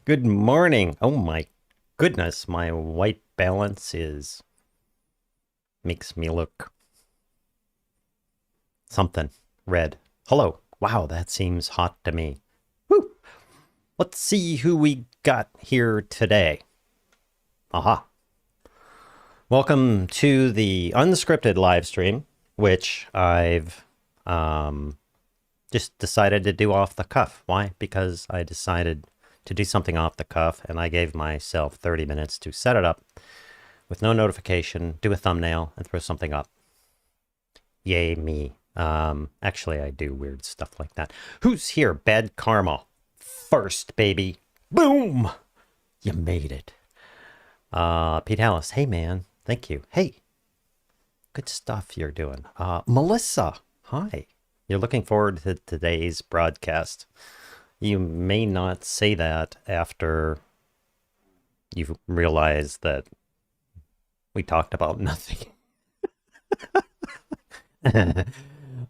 Good morning. Oh my goodness, my white balance makes me look something red. Hello. Wow, that seems hot to me. Woo! Let's see who we got here today. Aha. Welcome to the Unscripted live stream, which I've just decided to do off the cuff. Why? Because I decided to do something off the cuff, and I gave myself 30 minutes to set it up with no notification, do a thumbnail, and throw something up. Yay me. Actually, I do weird stuff like that. Who's here? Bad karma. First, baby. Boom! You made it. Pete Hallis. Hey, man. Thank you. Hey. Good stuff you're doing. Melissa. Hi. You're looking forward to today's broadcast. You may not say that after you've realized that we talked about nothing. No,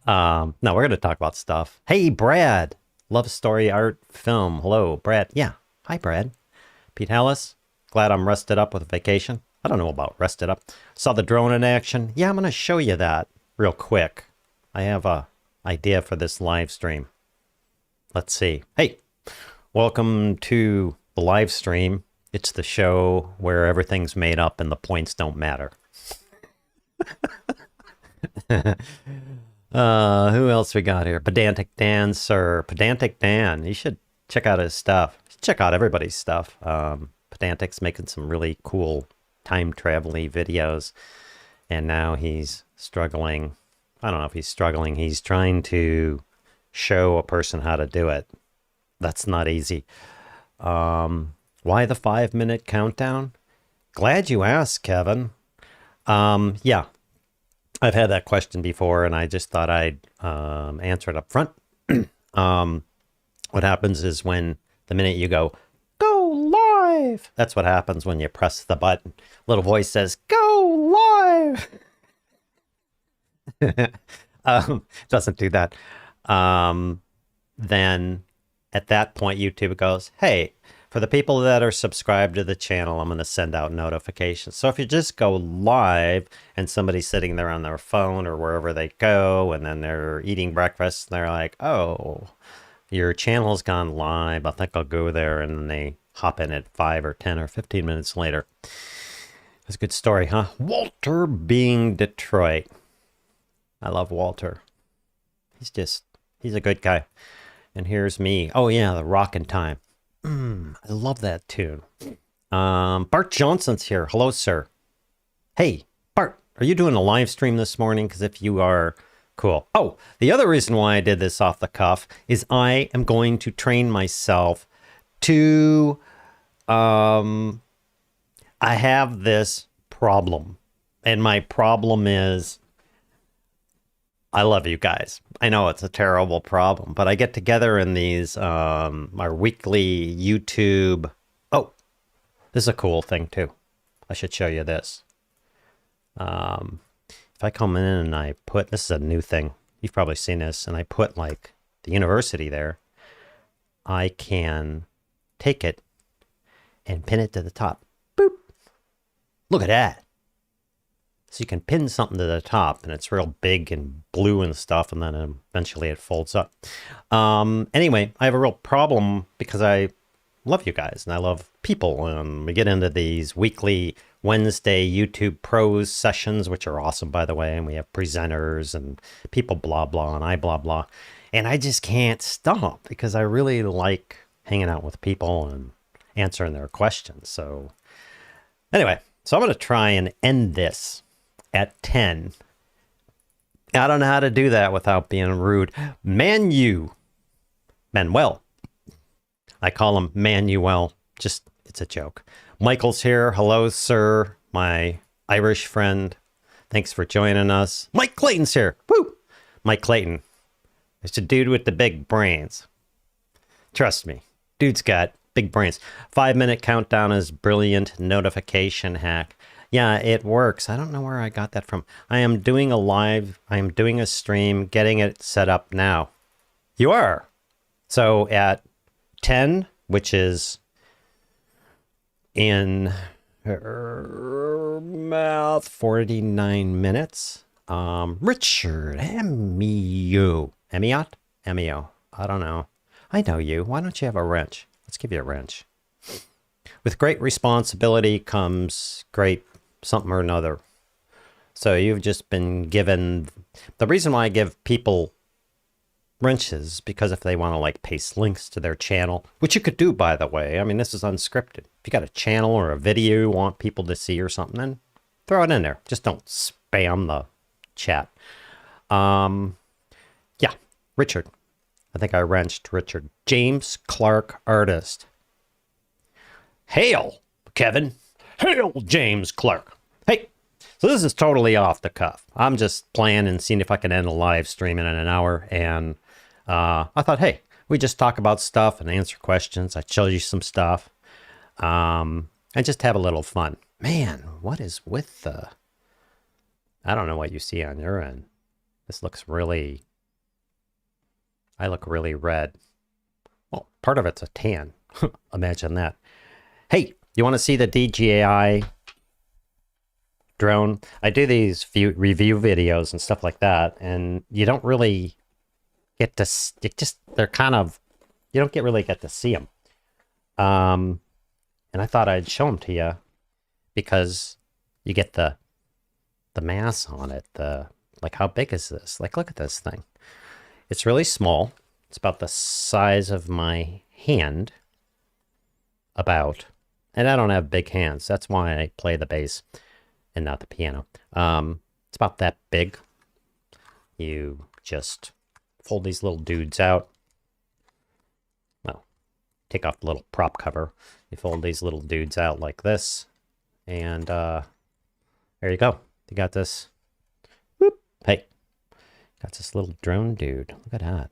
we're going to talk about stuff. Hey, Brad. Love story, art, film. Hello, Brad. Yeah. Hi, Brad. Pete Hallis. Glad I'm rested up with vacation. I don't know about rested up. Saw the drone in action. Yeah, I'm going to show you that real quick. I have a idea for this live stream. Let's see. Hey, welcome to the live stream. It's the show where everything's made up and the points don't matter. Who else we got here? Pedantic Dan, sir. Pedantic Dan. You should check out his stuff. Check out everybody's stuff. Pedantic's making some really cool time travel-y videos. And now he's struggling. I don't know if he's struggling. He's trying to show a person how to do it. That's not easy. Why the 5-minute countdown? Glad you asked, Kevin. Yeah, I've had that question before, and I just thought I'd answer it up front. What happens is when the minute you go live, that's what happens when you press the button. Little voice says, go live. Doesn't do that. Then at that point, YouTube goes, hey, for the people that are subscribed to the channel, I'm going to send out notifications. So if you just go live and somebody's sitting there on their phone or wherever they go, and then they're eating breakfast, and they're like, oh, your channel's gone live. I think I'll go there. And then they hop in at 5 or 10 or 15 minutes later. That's a good story, huh? Walter being Detroit. I love Walter. He's a good guy. And here's me. Oh, yeah, the Rockin' Time. I love that tune. Bart Johnson's here. Hello, sir. Hey, Bart, are you doing a live stream this morning? Because if you are, cool. Oh, the other reason why I did this off the cuff is I am going to train myself to... I have this problem. And my problem is... I love you guys. I know it's a terrible problem, but I get together in these, our weekly YouTube. Oh, this is a cool thing too. I should show you this. If I come in and I put, this is a new thing. You've probably seen this, and I put like the university there. I can take it and pin it to the top. Boop. Look at that. So you can pin something to the top, and it's real big and blue and stuff, and then eventually it folds up. Anyway, I have a real problem because I love you guys, and I love people, and we get into these weekly Wednesday YouTube Pros sessions, which are awesome, by the way, and we have presenters and people blah, blah, and I blah, blah. And I just can't stop because I really like hanging out with people and answering their questions. So anyway, so I'm going to try and end this at 10. I don't know how to do that without being rude. Manuel. I call him Manuel. Just, it's a joke. Michael's here. Hello, sir. My Irish friend. Thanks for joining us. Mike Clayton's here. Woo! Mike Clayton. It's a dude with the big brains. Trust me. Dude's got big brains. 5-minute countdown is brilliant notification hack. Yeah, it works. I don't know where I got that from. I am doing a stream, getting it set up now. You are. So at 10, which is in math 49 minutes. Richard, Emiot. Emio. I don't know. I know you. Why don't you have a wrench? Let's give you a wrench. With great responsibility comes great something or another. So you've just been given... The reason why I give people wrenches, because if they want to like paste links to their channel, which you could do, by the way. I mean, this is unscripted. If you got a channel or a video you want people to see or something, then throw it in there. Just don't spam the chat. Yeah, Richard. I think I wrenched Richard. James Clark, artist. Hail, Kevin. Hail, James Clark. Hey, so this is totally off the cuff. I'm just playing and seeing if I can end a live stream in an hour. And I thought, hey, we just talk about stuff and answer questions. I show you some stuff. And just have a little fun. Man, what is with the... I don't know what you see on your end. This looks really... I look really red. Well, part of it's a tan. Imagine that. Hey, you want to see the DJI drone? I do these review videos and stuff like that, and you don't really get to... they're kind of... You don't really get to see them. And I thought I'd show them to you because you get the mass on it. Like, how big is this? Like, look at this thing. It's really small. It's about the size of my hand. About. And I don't have big hands. That's why I play the bass and not the piano. It's about that big. You just fold these little dudes out. Well, take off the little prop cover. You fold these little dudes out like this. And there you go. You got this. Whoop. Hey. Got this little drone dude. Look at that.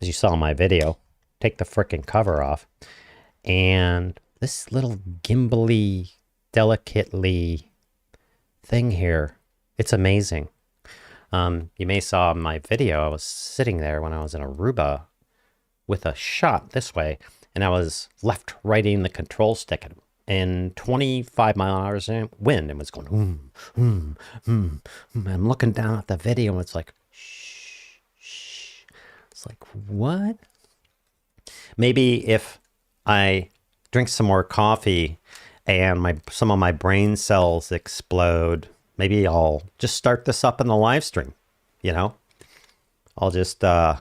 As you saw in my video, take the frickin' cover off. And this little gimbally, delicately thing here, it's amazing. You may saw in my video, I was sitting there when I was in Aruba with a shot this way, and I was left-righting the control stick in 25 mile an hour wind, and was going, I'm looking down at the video, and it's like, shh. It's like, what? Maybe if I drink some more coffee and some of my brain cells explode, maybe I'll just start this up in the live stream, you know? I'll just go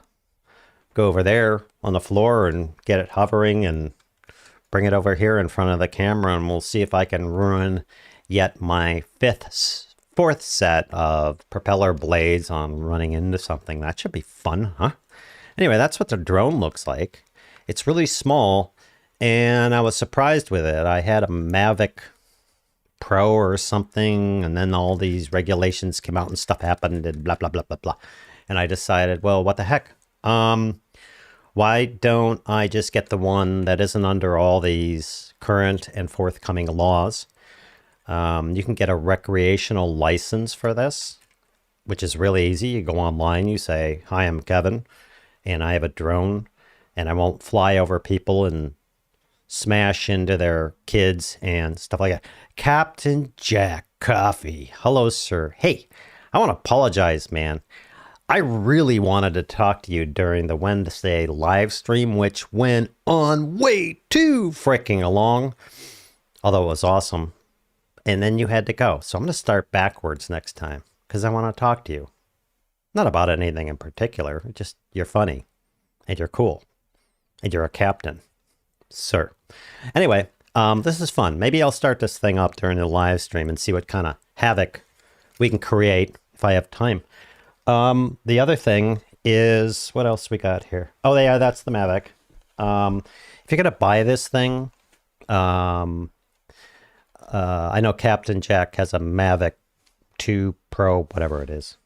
over there on the floor and get it hovering and bring it over here in front of the camera, and we'll see if I can ruin yet my fourth set of propeller blades on running into something. That should be fun, huh? Anyway, that's what the drone looks like. It's really small, and I was surprised with it. I had a Mavic Pro or something, and then all these regulations came out and stuff happened and blah, blah, blah, blah, blah. And I decided, well, what the heck? Why don't I just get the one that isn't under all these current and forthcoming laws? You can get a recreational license for this, which is really easy. You go online, you say, hi, I'm Kevin, and I have a drone, and I won't fly over people and smash into their kids and stuff like that. Captain Jack Coffee. Hello, sir. Hey, I want to apologize, man. I really wanted to talk to you during the Wednesday live stream, which went on way too freaking long, although it was awesome. And then you had to go. So I'm going to start backwards next time because I want to talk to you. Not about anything in particular. Just you're funny and you're cool and you're a captain, sir. Anyway, this is fun. Maybe I'll start this thing up during the live stream and see what kind of havoc we can create if I have time. The other thing is, what else we got here? Oh, yeah, that's the Mavic. If you're going to buy this thing, I know Captain Jack has a Mavic 2 Pro, whatever it is.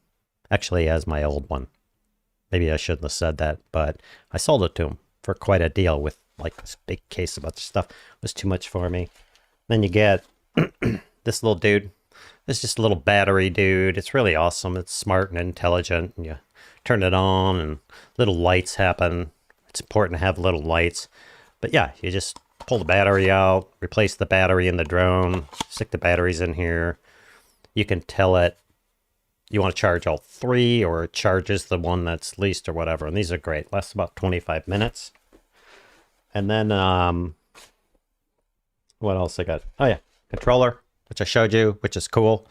Actually, he has my old one. Maybe I shouldn't have said that, but I sold it to him for quite a deal with like this big case of other stuff. It was too much for me. Then you get this little dude. It's just a little battery dude. It's really awesome. It's smart and intelligent. And you turn it on and little lights happen. It's important to have little lights. But yeah, you just pull the battery out, replace the battery in the drone, stick the batteries in here. You can tell it you want to charge all three, or it charges the one that's least or whatever. And these are great. Lasts about 25 minutes. And then, what else I got? Oh yeah, controller, which I showed you, which is cool.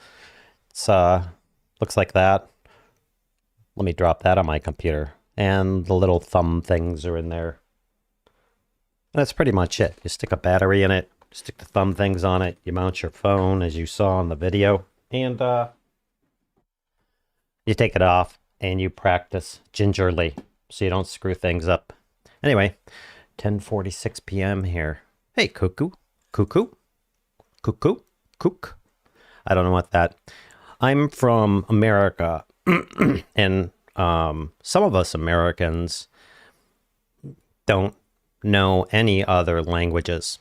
It's looks like that. Let me drop that on my computer. And the little thumb things are in there. And that's pretty much it. You stick a battery in it, stick the thumb things on it, you mount your phone as you saw in the video, and you take it off and you practice gingerly so you don't screw things up. Anyway, 10:46 p.m. here. Hey, cuckoo, cuckoo, cuckoo, cook. I don't know what that. I'm from America, and some of us Americans don't know any other languages,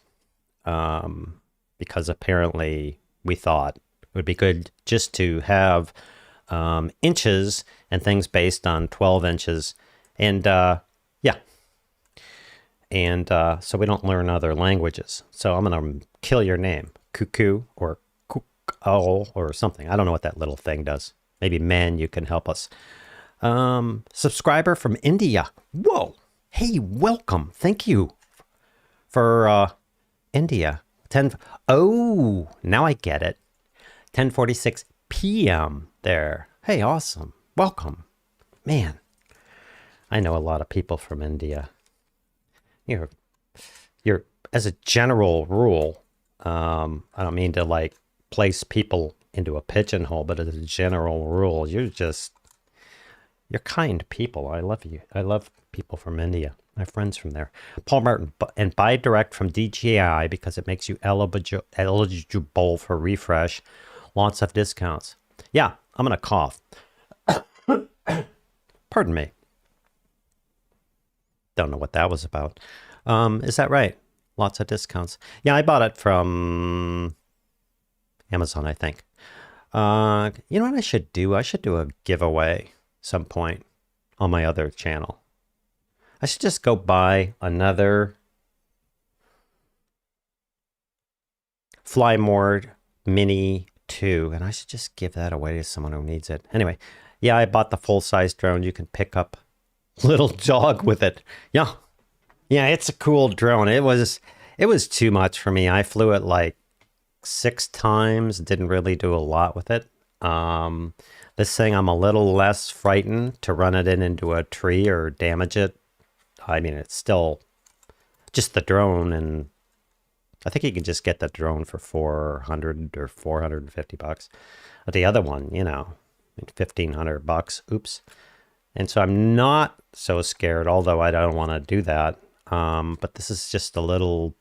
because apparently we thought it would be good just to have inches and things based on 12 inches. And yeah. And so we don't learn other languages. So I'm going to kill your name. Cuckoo or cook owl or something. I don't know what that little thing does. Maybe man, you can help us. Subscriber from India. Whoa. Hey, welcome. Thank you for India. Oh, now I get it. 10:46 p.m. there. Hey, awesome. Welcome. Man, I know a lot of people from India. You're as a general rule, I don't mean to like place people into a pigeonhole, but as a general rule, you're kind people. I love you. I love people from India. My friends from there. Paul Martin, and buy direct from DJI because it makes you eligible for refresh. Lots of discounts. Yeah, I'm going to cough. Pardon me. Don't know what that was about. Is that right? Lots of discounts. Yeah, I bought it from Amazon, I think. You know what I should do? I should do a giveaway some point on my other channel. I should just go buy another Flymore Mini 2, and I should just give that away to someone who needs it. Anyway, yeah, I bought the full-size drone. You can pick up little dog with it. Yeah. Yeah, it's a cool drone. It was too much for me. I flew it like 6 times, didn't really do a lot with it. This thing, I'm a little less frightened to run it into a tree or damage it. I mean, it's still just the drone, and I think you can just get the drone for $400 or $450. But the other one, you know, $1,500. Oops. And so I'm not so scared, although I don't want to do that. But this is just a little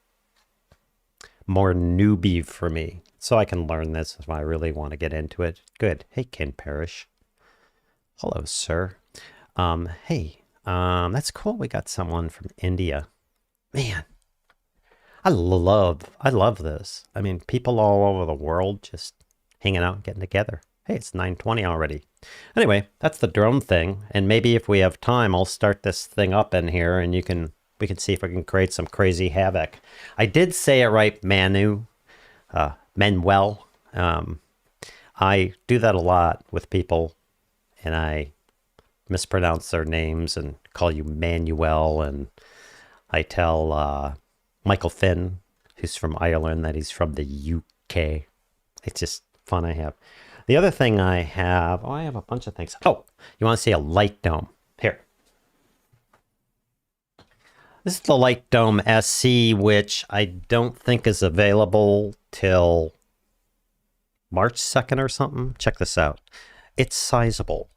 more newbie for me. So I can learn this if I really want to get into it. Good. Hey, Ken Parrish. Hello, sir. Hey, that's cool. We got someone from India. Man, I love this. I mean, people all over the world just hanging out, getting together. Hey, it's 9:20 already. Anyway, that's the drone thing. And maybe if we have time, I'll start this thing up in here and we can see if we can create some crazy havoc. I did say it right, Manuel. I do that a lot with people, and I mispronounce their names and call you Manuel, and I tell Michael Finn, who's from Ireland, that he's from the UK. It's just fun I have. The other thing I have a bunch of things. Oh, you want to see a light dome? Here. This is the Light Dome SC, which I don't think is available till March 2nd or something. Check this out. It's sizable.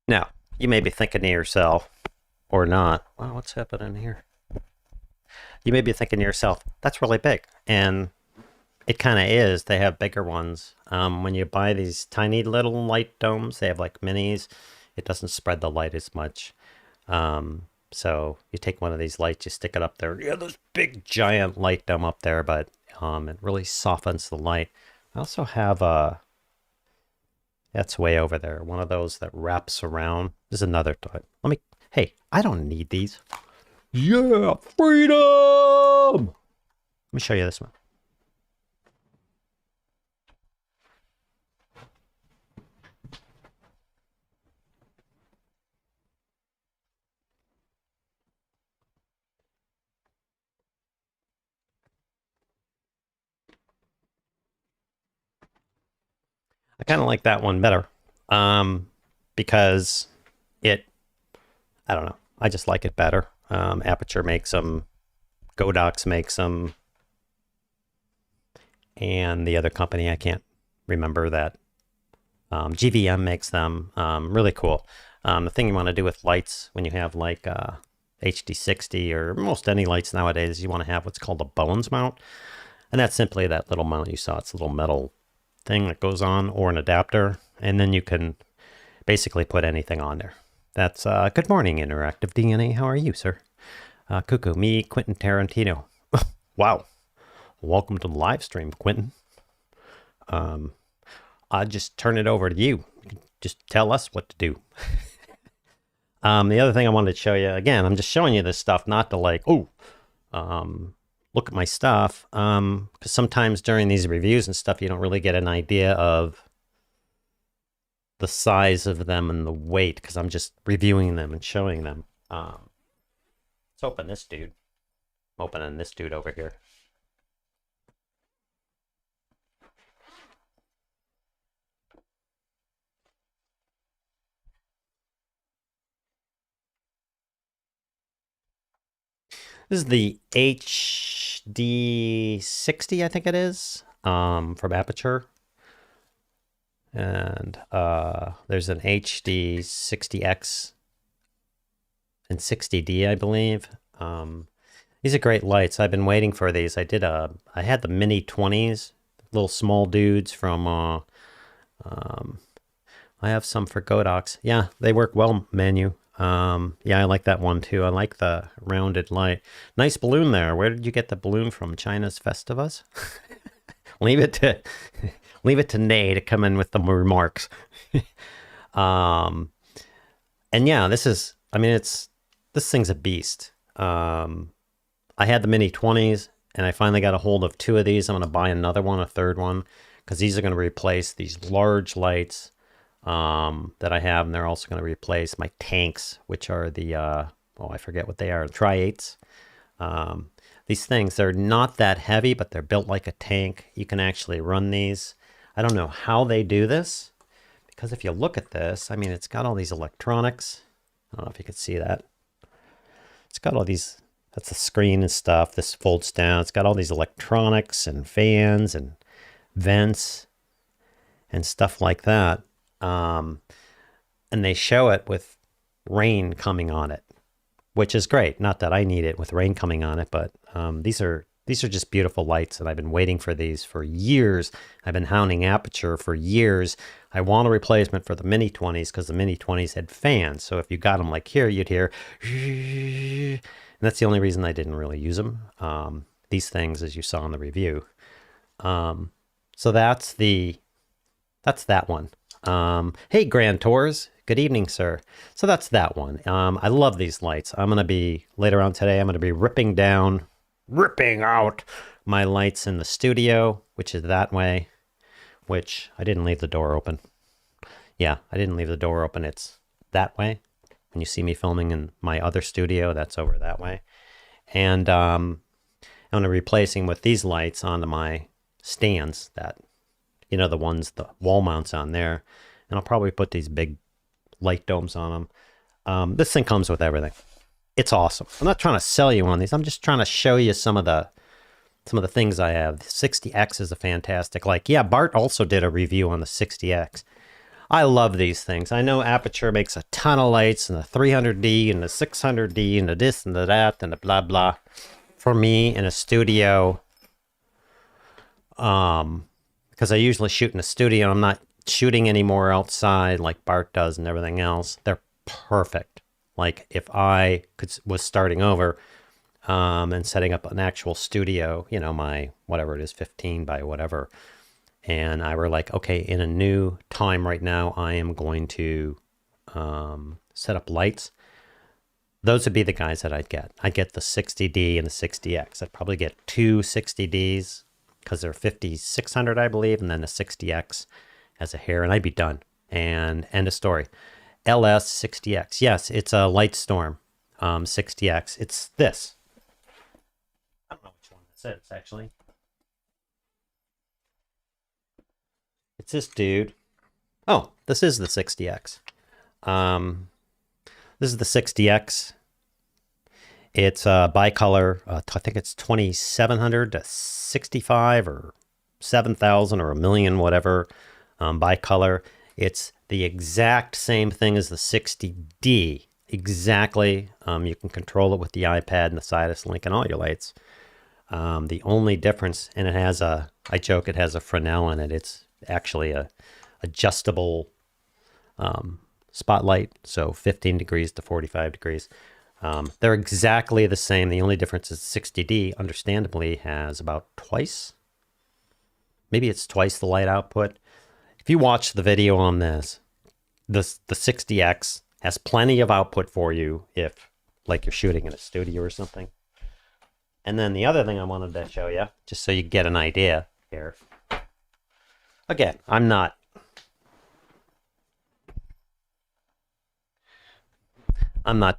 Now, you may be thinking to yourself, or not, wow, what's happening here? You may be thinking to yourself, that's really big. And it kind of is. They have bigger ones. When you buy these tiny little light domes, they have like minis. It doesn't spread the light as much. So you take one of these lights, you stick it up there. Yeah, this big giant light dome up there, but it really softens the light. I also have that's way over there. One of those that wraps around. There's another type. Hey, I don't need these. Yeah, freedom! Let me show you this one. I kind of like that one better because I don't know. I just like it better. Aperture makes them, Godox makes them, and the other company, I can't remember that. GVM makes them. Really cool. The thing you want to do with lights when you have like HD60 or most any lights nowadays, you want to have what's called a bones mount. And that's simply that little mount you saw. It's a little metal thing that goes on, or an adapter, and then you can basically put anything on there. That's good morning, Interactive DNA. How are you, sir? Cuckoo, me, Quentin Tarantino. Wow. Welcome to the live stream, Quentin. I'll just turn it over to you. Just tell us what to do. The other thing I wanted to show you, again, I'm just showing you this stuff, not to like, look at my stuff. Because sometimes during these reviews and stuff, you don't really get an idea of the size of them and the weight, because I'm just reviewing them and showing them. Let's open this dude. I'm opening this dude over here. This is the HD60, I think it is, from Aperture. And there's an HD60X and 60D, I believe. These are great lights. I've been waiting for these. I had the Mini 20s, little small dudes from, I have some for Godox. Yeah, they work well, Manu. Yeah, I like that one too. I like the rounded light. Nice balloon there. Where did you get the balloon from? China's Festivus? Leave it to Nay to come in with the remarks. And yeah, this thing's a beast. I had the Mini 20s, and I finally got a hold of two of these. I'm going to buy another one, a third one, because these are going to replace these large lights that I have, and they're also going to replace my tanks, which are the, I forget what they are, Tri-8s. These things, they're not that heavy, but they're built like a tank. You can actually run these. I don't know how they do this, because if you look at this, I mean, it's got all these electronics. I don't know if you can see that. It's got all these, that's the screen and stuff. This folds down. It's got all these electronics and fans and vents and stuff like that. And they show it with rain coming on it, which is great. Not that I need it with rain coming on it, but these are just beautiful lights, and I've been waiting for these for years. I've been hounding Aperture for years. I want a replacement for the Mini 20s because the Mini 20s had fans. So if you got them like here, you'd hear, and that's the only reason I didn't really use them. These things, as you saw in the review. So that's that one. Hey, Grand Tours. Good evening, sir. So that's that one. I love these lights. Later on today, I'm going to be ripping out my lights in the studio, which is that way, which I didn't leave the door open. Yeah, I didn't leave the door open. It's that way. When you see me filming in my other studio, that's over that way. And I'm going to be replacing with these lights onto my stands that, the ones, the wall mounts on there. And I'll probably put these big light domes on them. This thing comes with everything. It's awesome. I'm not trying to sell you on these. I'm just trying to show you some of the things I have. The 60X is a fantastic. Bart also did a review on the 60X. I love these things. I know Aperture makes a ton of lights, and the 300D and the 600D and the this and the that and the blah blah. for me in a studio, because I usually shoot in a studio. I'm not shooting anymore outside like Bart does and everything else. They're perfect. Like if I was starting over and setting up an actual studio, you know, my whatever it is, 15 by whatever, and I were like, okay, in a new time right now, I am going to set up lights. Those would be the guys that I'd get. I'd get the 60D and the 60X. I'd probably get two 60Ds because they're 5600, I believe, and then the 60X as a hair, and I'd be done. And end of story. LS 60X. Yes, it's a Lightstorm 60X. It's this. I don't know which one this is, actually. It's this dude. Oh, this is the 60X. This is the 60X. It's bicolor. I think it's 2700 to 65 or 7,000 or a million, whatever, bicolor. It's the exact same thing as the 60D. Exactly. You can control it with the iPad and the Sidus Link and all your lights. The only difference, and it has a, I joke, it has a Fresnel in it. It's actually a adjustable spotlight, so 15 degrees to 45 degrees. They're exactly the same. The only difference is 60D, understandably, has about twice, maybe it's twice the light output. If you watch the video on this, the 60X has plenty of output for you if, like, you're shooting in a studio or something. And then the other thing I wanted to show you, just so you get an idea here. Again, I'm not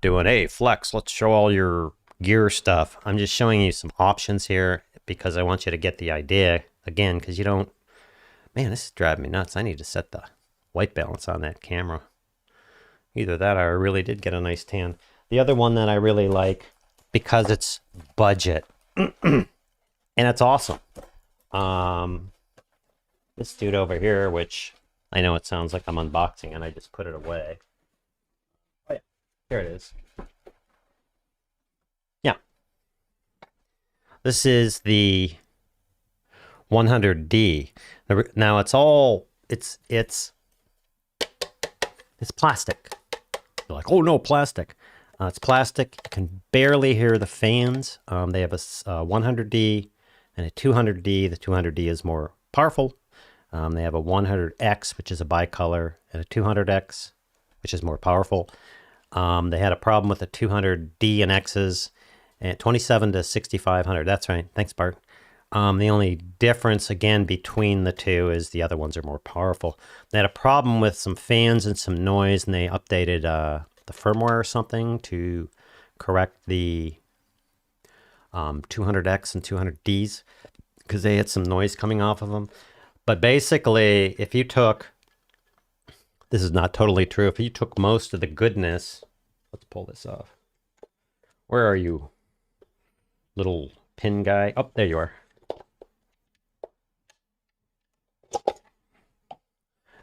doing, hey, Flex, let's show all your gear stuff. I'm just showing you some options here because I want you to get the idea, again, because you don't, man, this is driving me nuts. I need to set the white balance on that camera. Either that or I really did get a nice tan. The other one that I really like, because it's budget, and it's awesome. This dude over here, which I know it sounds like I'm unboxing and I just put it away. Oh yeah, here it is. Yeah. This is the 100D. Now it's all, it's plastic. You're like, oh no, plastic. It's plastic. You can barely hear the fans. They have a 100D and a 200D. The 200D is more powerful. They have a 100X, which is a bicolor, and a 200X, which is more powerful. They had a problem with the 200D and X's, and 27 to 6500. That's right. Thanks, Bart. The only difference, again, between the two is the other ones are more powerful. They had a problem with some fans and some noise, and they updated the firmware or something to correct the 200X and 200Ds because they had some noise coming off of them. But basically, if you took, this is not totally true, if you took most of the goodness, let's pull this off. Where are you, little pin guy? Oh, there you are.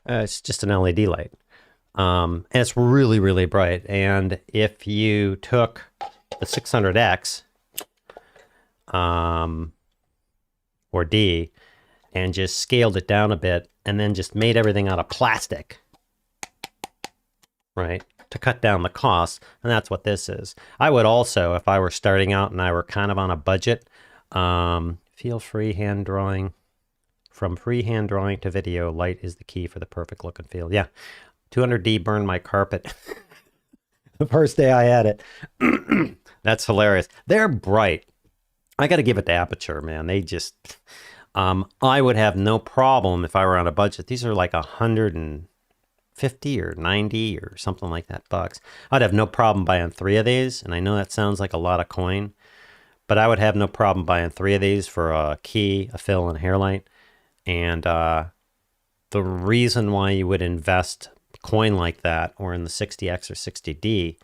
It's just an LED light. And it's really, really bright. And if you took the 600X or D and just scaled it down a bit and then just made everything out of plastic, right, to cut down the cost, and that's what this is. I would also, if I were starting out and I were kind of on a budget, feel free hand drawing. From freehand drawing to video, light is the key for the perfect look and feel. Yeah. 200D burned my carpet the first day I had it. That's hilarious. They're bright. I got to give it to Aperture, man. They just, I would have no problem if I were on a budget. These are like 150 or 90 or something like that bucks. I'd have no problem buying 3 of these. And I know that sounds like a lot of coin, but I would have no problem buying 3 of these for a key, a fill, and a hair light. And the reason why you would invest coin like that or in the 60X or 60D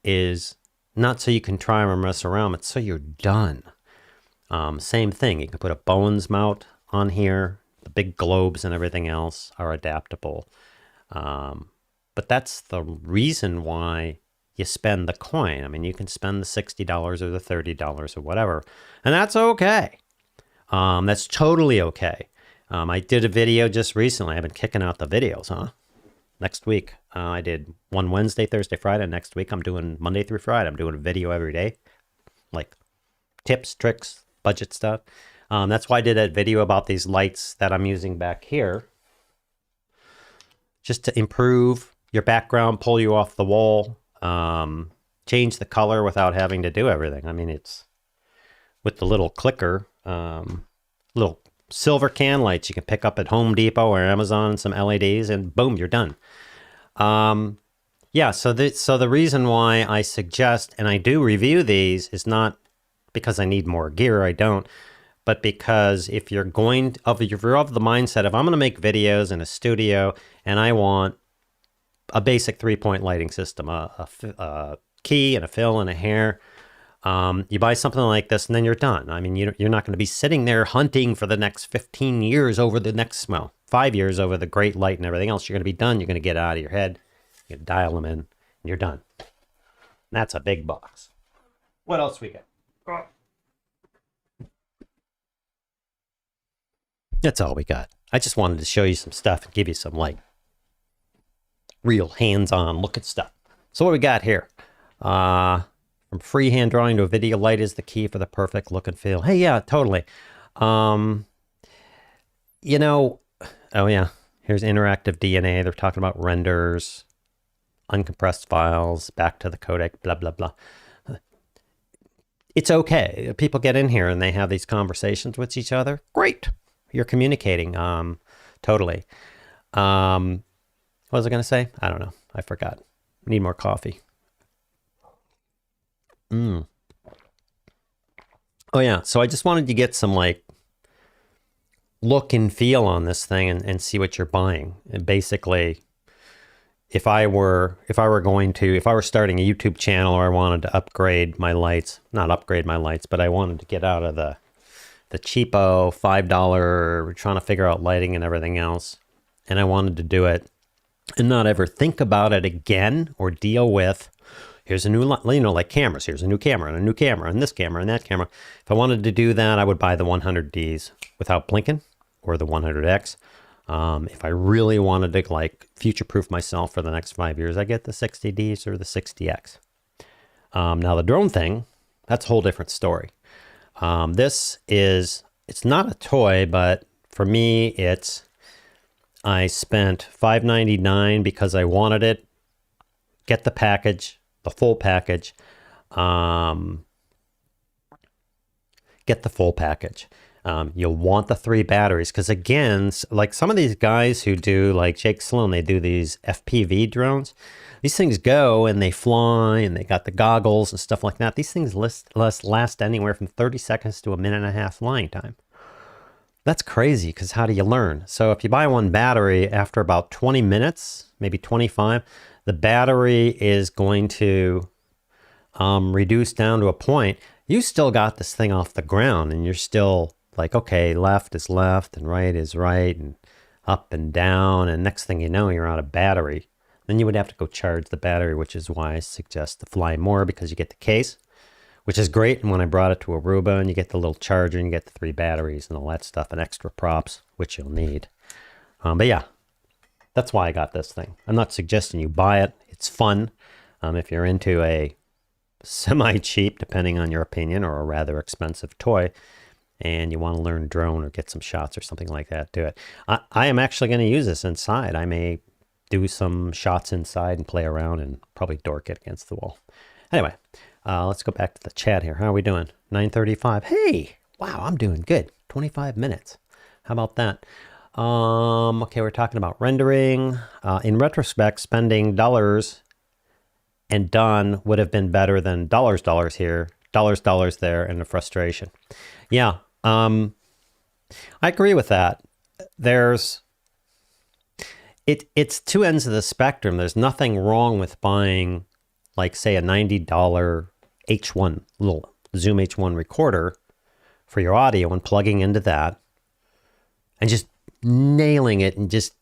is not so you can try and mess around, it's so you're done. Same thing, you can put a Bowens mount on here. The big globes and everything else are adaptable. But that's the reason why you spend the coin. I mean, you can spend the $60 or the $30 or whatever, and that's okay. That's totally okay. I did a video just recently. I've been kicking out the videos, huh? Next week, I did one Wednesday, Thursday, Friday. Next week, I'm doing Monday through Friday. I'm doing a video every day, like tips, tricks, budget stuff. That's why I did that video about these lights that I'm using back here, just to improve your background, pull you off the wall, change the color without having to do everything. I mean, it's with the little clicker, little silver can lights you can pick up at Home Depot or Amazon, some LEDs, and boom, you're done. Yeah, so the reason why I suggest, and I do review these, is not because I need more gear, I don't, but because if you're of the mindset of, I'm going to make videos in a studio and I want a basic 3-point lighting system, a key and a fill and a hair, you buy something like this and then you're done. I mean, you're not going to be sitting there hunting for the next 15 years over the next, 5 years over the great light and everything else. You're going to be done. You're going to get out of your head. You dial them in and you're done. That's a big box. What else we got? That's all we got. I just wanted to show you some stuff and give you some like real hands-on look at stuff. So what we got here? From freehand drawing to a video, light is the key for the perfect look and feel. Hey, yeah, totally. You know, oh yeah, here's interactive DNA. They're talking about renders, uncompressed files, back to the codec, blah, blah, blah. It's okay. People get in here and they have these conversations with each other. Great. You're communicating. Totally. What was I going to say? I don't know. I forgot. Need more coffee. Oh yeah. So I just wanted to get some like look and feel on this thing and see what you're buying. And basically, if I were starting a YouTube channel, or I wanted to upgrade my lights, not upgrade my lights, but I wanted to get out of the cheapo $5, trying to figure out lighting and everything else. And I wanted to do it and not ever think about it again or deal with, here's a new, like cameras, here's a new camera and a new camera and this camera and that camera. If I wanted to do that, I would buy the 100Ds without blinking or the 100X. If I really wanted to like future-proof myself for the next 5 years, I get the 60Ds or the 60X. Now the drone thing, that's a whole different story. It's not a toy, but for me, I spent $5.99 because I wanted it. Get the package, the full package. Get the full package. You'll want the 3 batteries because, again, like some of these guys who do, like Jake Sloan, they do these FPV drones. These things go and they fly and they got the goggles and stuff like that. These things last anywhere from 30 seconds to a minute and a half flying time. That's crazy because how do you learn? So if you buy one battery, after about 20 minutes, maybe 25, the battery is going to reduce down to a point. You still got this thing off the ground and you're still like, okay, left is left and right is right and up and down. And next thing you know, you're out of battery. Then you would have to go charge the battery, which is why I suggest the Fly More, because you get the case, which is great. And when I brought it to Aruba, and you get the little charger and you get the 3 batteries and all that stuff and extra props, which you'll need. But yeah, that's why I got this thing. I'm not suggesting you buy it. It's fun. If you're into a semi-cheap, depending on your opinion, or a rather expensive toy, and you want to learn drone or get some shots or something like that, do it. I am actually going to use this inside. I may do some shots inside and play around and probably dork it against the wall. Anyway, let's go back to the chat here. How are we doing? 9:35. Hey, wow, I'm doing good. 25 minutes. How about that? Okay, we're talking about rendering. In retrospect, spending dollars and done would have been better than dollars here, dollars there, and the frustration. Yeah, I agree with that. It's 2 ends of the spectrum. There's nothing wrong with buying, like, say, a $90 H1, little Zoom H1 recorder for your audio and plugging into that and just nailing it and just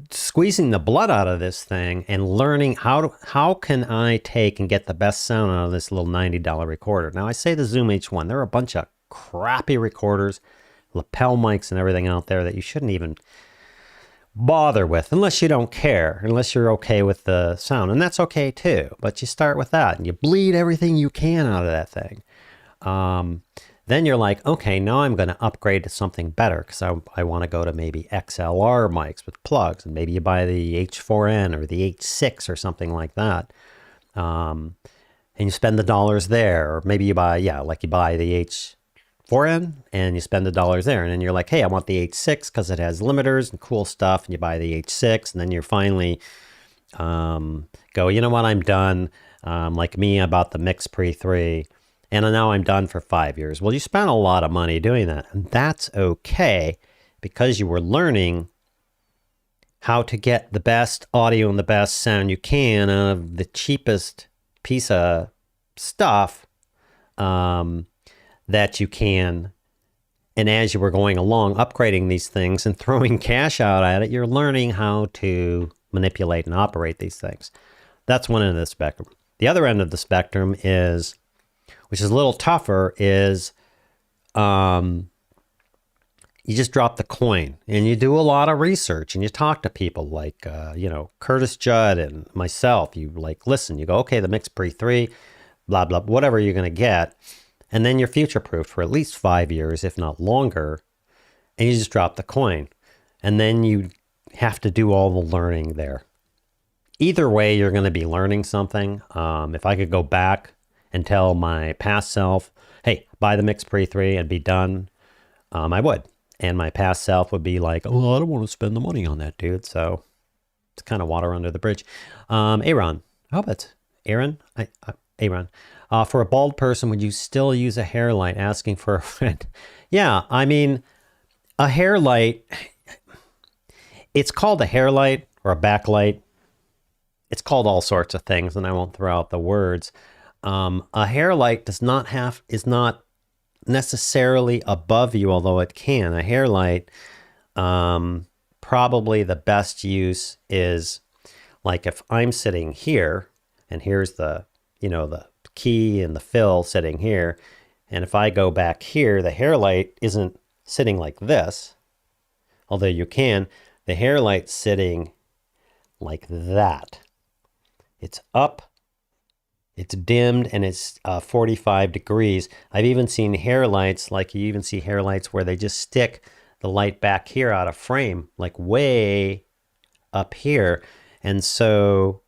squeezing the blood out of this thing and learning how can I take and get the best sound out of this little $90 recorder. Now I say the Zoom H1, there are a bunch of crappy recorders, lapel mics and everything out there that you shouldn't even bother with unless you don't care, unless you're okay with the sound. And that's okay too, but you start with that and you bleed everything you can out of that thing. Then you're like, okay, now I'm going to upgrade to something better because I want to go to maybe XLR mics with plugs, and maybe you buy the H4n or the H6 or something like that. And you spend the dollars there, or maybe you buy, like you buy the H4n and you spend the dollars there. And then you're like, hey, I want the H6 because it has limiters and cool stuff. And you buy the H6, and then you're finally go, you know what, I'm done. Like me, I bought the Mix Pre 3. And now I'm done for 5 years. Well, you spent a lot of money doing that. And that's okay because you were learning how to get the best audio and the best sound you can out of the cheapest piece of stuff that you can. And as you were going along, upgrading these things and throwing cash out at it, you're learning how to manipulate and operate these things. That's one end of the spectrum. The other end of the spectrum is, which is a little tougher, is you just drop the coin and you do a lot of research and you talk to people like, Curtis Judd and myself. You like, listen, you go, okay, the Mix Pre 3, blah, blah, whatever you're going to get. And then you're future-proofed for at least 5 years, if not longer. And you just drop the coin. And then you have to do all the learning there. Either way, you're going to be learning something. If I could go back and tell my past self, hey, buy the Mix Pre 3 and be done, I would. And my past self would be like, oh, I don't want to spend the money on that, dude. So it's kind of water under the bridge. Aaron, I hope it's Aaron. Aaron. For a bald person, would you still use a hair light? Asking for a friend. Yeah, I mean, a hair light, it's called a hair light or a backlight. It's called all sorts of things, and I won't throw out the words. A hair light is not necessarily above you, although it can. A hair light, probably the best use is like if I'm sitting here and here's the key and the fill sitting here. And if I go back here, the hair light isn't sitting like this, although you can. The hair light's sitting like that. It's up. It's dimmed and it's 45 degrees. I've even seen hair lights, like you even see hair lights where they just stick the light back here out of frame, like way up here. And so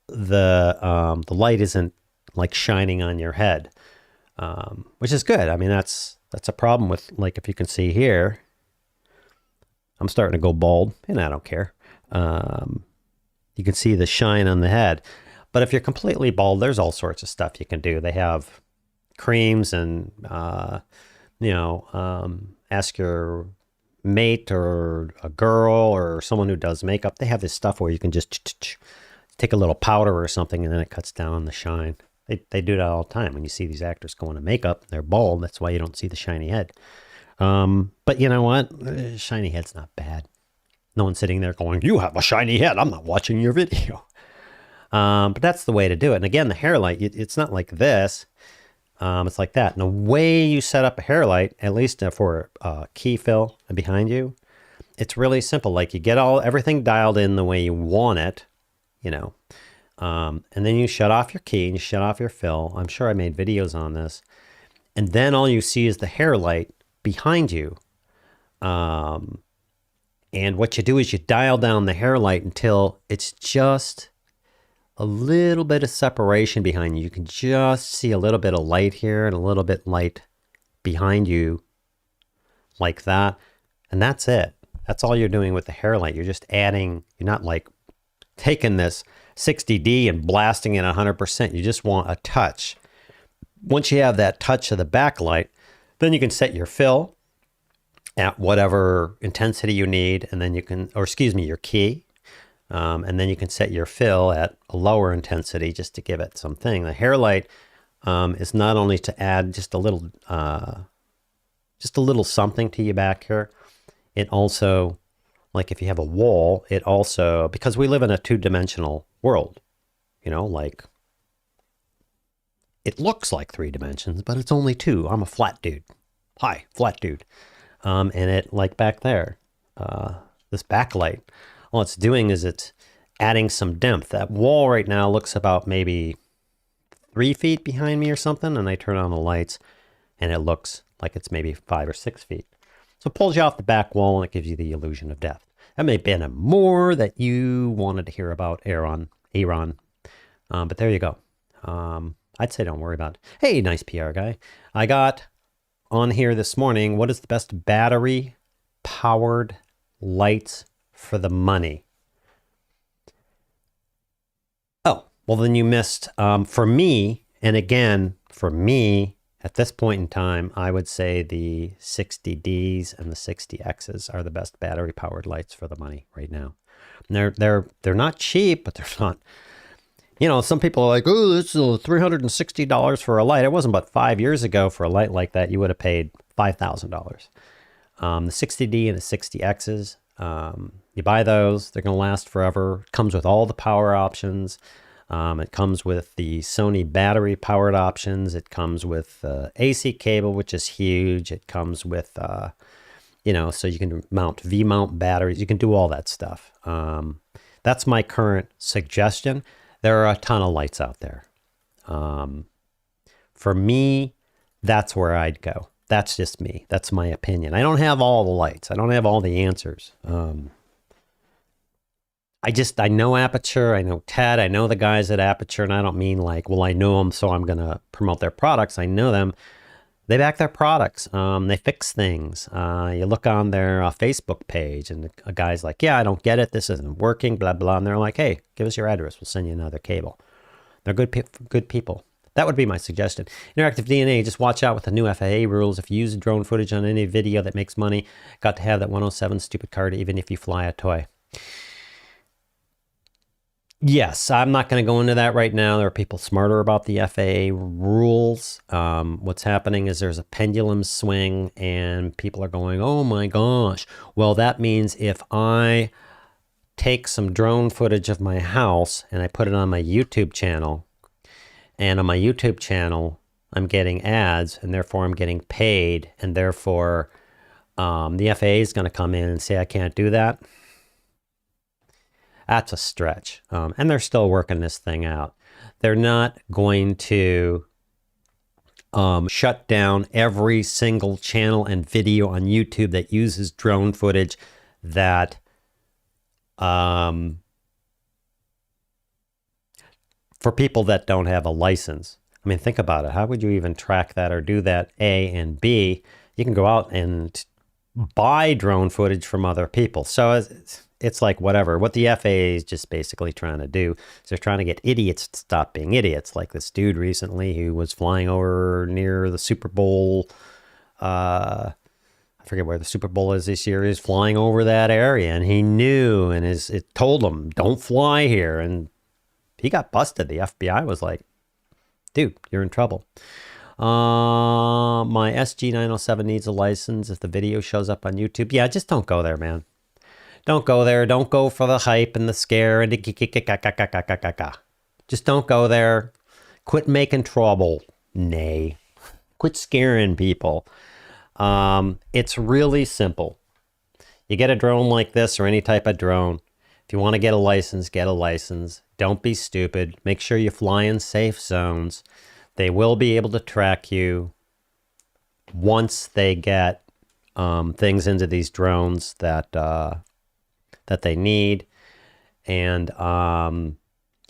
the light isn't like shining on your head, which is good. I mean, that's a problem with, like, if you can see here, I'm starting to go bald and I don't care. You can see the shine on the head. But if you're completely bald, there's all sorts of stuff you can do. They have creams and, ask your mate or a girl or someone who does makeup. They have this stuff where you can just take a little powder or something and then it cuts down on the shine. They do that all the time. When you see these actors go into makeup, they're bald. That's why you don't see the shiny head. But you know what? Shiny head's not bad. No one's sitting there going, you have a shiny head. I'm not watching your video. But that's the way to do it. And again, the hair light, it's not like this. It's like that. And the way you set up a hair light, at least for key fill behind you, it's really simple. Like you get everything dialed in the way you want it, and then you shut off your key and you shut off your fill. I'm sure I made videos on this. And then all you see is the hair light behind you. And what you do is you dial down the hair light until it's just a little bit of separation behind you. You can just see a little bit of light here and a little bit light behind you like that. And that's it. That's all you're doing with the hair light. You're just adding, you're not like taking this 60D and blasting it 100%. You just want a touch. Once you have that touch of the backlight, then you can set your fill at whatever intensity you need. And then you can, your key. And then you can set your fill at a lower intensity just to give it something. The hair light is not only to add just a little something to you back here. It also Like if you have a wall, it also, because we live in a two-dimensional world, like it looks like 3 dimensions, but it's only 2. I'm a flat dude. Hi, flat dude. And it, like back there, this backlight, all it's doing is it's adding some depth. That wall right now looks about maybe 3 feet behind me or something, and I turn on the lights and it looks like it's maybe 5 or 6 feet. So it pulls you off the back wall and it gives you the illusion of depth. That may have been a more that you wanted to hear about, Aaron. But there you go. I'd say don't worry about it. Hey, nice PR guy. I got on here this morning, what is the best battery-powered lights for the money? Oh, well then you missed. For me, and again, for me, at this point in time, I would say the 60Ds and the 60Xs are the best battery-powered lights for the money right now. And they're not cheap, but they're not. Some people are like, oh, this is $360 for a light. It wasn't but 5 years ago for a light like that, you would have paid $5,000. The 60D and the 60Xs, you buy those, they're going to last forever. It comes with all the power options. It comes with the Sony battery powered options. It comes with AC cable, which is huge. It comes with, so you can mount V-mount batteries. You can do all that stuff. That's my current suggestion. There are a ton of lights out there. For me, that's where I'd go. That's just me. That's my opinion. I don't have all the lights. I don't have all the answers. I know Aperture, I know Ted, I know the guys at Aperture, and I don't mean like, well, I know them, so I'm going to promote their products. I know them. They back their products. They fix things. You look on their Facebook page, and a guy's like, yeah, I don't get it. This isn't working, blah, blah. And they're like, hey, give us your address. We'll send you another cable. They're good people. That would be my suggestion. Interactive DNA, just watch out with the new FAA rules. If you use drone footage on any video that makes money, got to have that 107 stupid card, even if you fly a toy. Yes, I'm not going to go into that right now. There are people smarter about the FAA rules. What's happening is there's a pendulum swing and people are going, oh my gosh. Well, that means if I take some drone footage of my house and I put it on my YouTube channel, and on my YouTube channel, I'm getting ads and therefore I'm getting paid, and therefore the FAA is going to come in and say I can't do that. That's a stretch. And they're still working this thing out. They're not going to shut down every single channel and video on YouTube that uses drone footage that for people that don't have a license. I mean, think about it. How would you even track that or do that? A, and B, you can go out and buy drone footage from other people. So it's like whatever. What the FAA is just basically trying to do is they're trying to get idiots to stop being idiots. Like this dude recently who was flying over near the Super Bowl. I forget where the Super Bowl is this year. He's flying over that area and he knew, and it told him, don't fly here. And he got busted. The FBI was like, dude, you're in trouble. My SG907 needs a license if the video shows up on YouTube. Yeah, just don't go there, man. Don't go there. Don't go for the hype and the scare and the just don't go there. Quit making trouble. Nay. Quit scaring people. It's really simple. You get a drone like this or any type of drone. If you want to get a license, get a license. Don't be stupid. Make sure you fly in safe zones. They will be able to track you once they get things into these drones that they need. And